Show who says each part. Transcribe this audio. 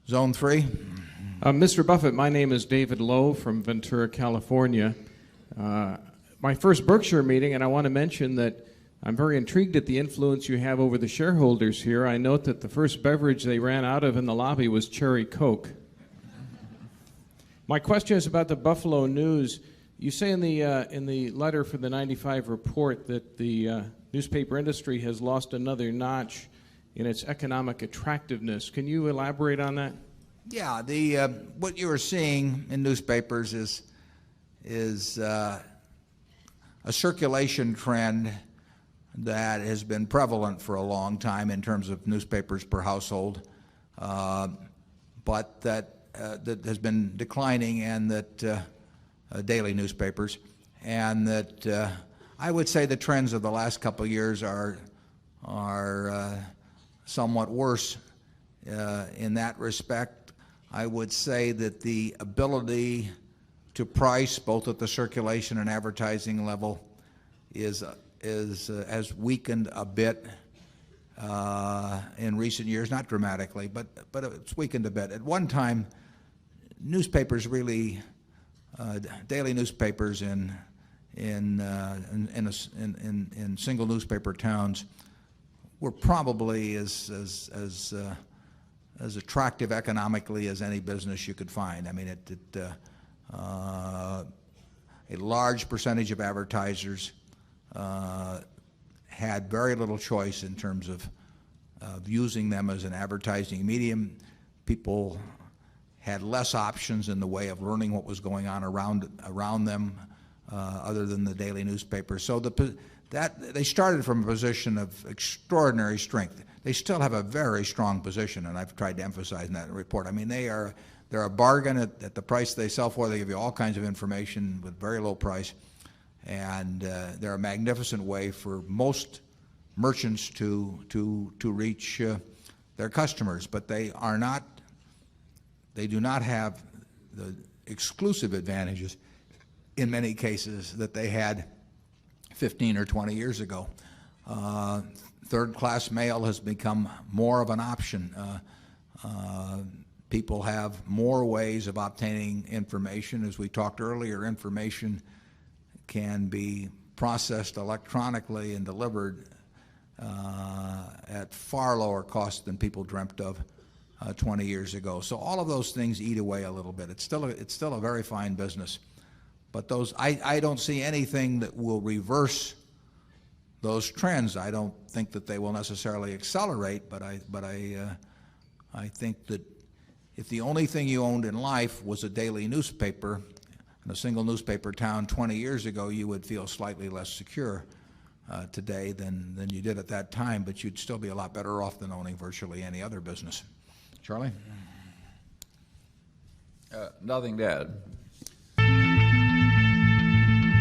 Speaker 1: Zone 3.
Speaker 2: Mr. Buffett, my name is David Lowe from Ventura, California. My first Berkshire meeting, and I want to mention that I'm very intrigued at the influence you have over the shareholders here. I note that the first beverage they ran out of in the lobby was Cherry Coke. My question is about the Buffalo News. You say in the letter for the 95 report that the newspaper industry has lost another notch in its economic attractiveness. Can you elaborate on that?
Speaker 1: Yeah, what you are seeing in newspapers is a circulation trend that has been prevalent for a long time in terms of newspapers per household, but that has been declining, and that daily newspapers, and that I would say the trends of the last couple of years are somewhat worse in that respect. I would say that the ability to price both at the circulation and advertising level has weakened a bit in recent years, not dramatically, but it's weakened a bit. At one time, newspapers really, daily newspapers in single newspaper towns were probably as attractive economically as any business you could find. I mean, a large percentage of advertisers had very little choice in terms of using them as an advertising medium. People had less options in the way of learning what was going on around them other than the daily newspaper. So they started from a position of extraordinary strength. They still have a very strong position, and I've tried to emphasize in that report. I mean, they're a bargain at the price they sell for. They give you all kinds of information with very low price, and they're a magnificent way for most merchants to reach their customers. But they do not have the exclusive advantages in many cases that they had 15 or 20 years ago. Third-class mail has become more of an option. People have more ways of obtaining information. As we talked earlier, information can be processed electronically and delivered at far lower cost than people dreamt of 20 years ago. So all of those things eat away a little bit. It's still a very fine business. But I don't see anything that will reverse those trends. I don't think that they will necessarily accelerate, but I think that if the only thing you owned in life was a daily newspaper in a single newspaper town 20 years ago, you would feel slightly less secure today than you did at that time, but you'd still be a lot better off than owning virtually any other business. Charlie?
Speaker 3: Nothing to add.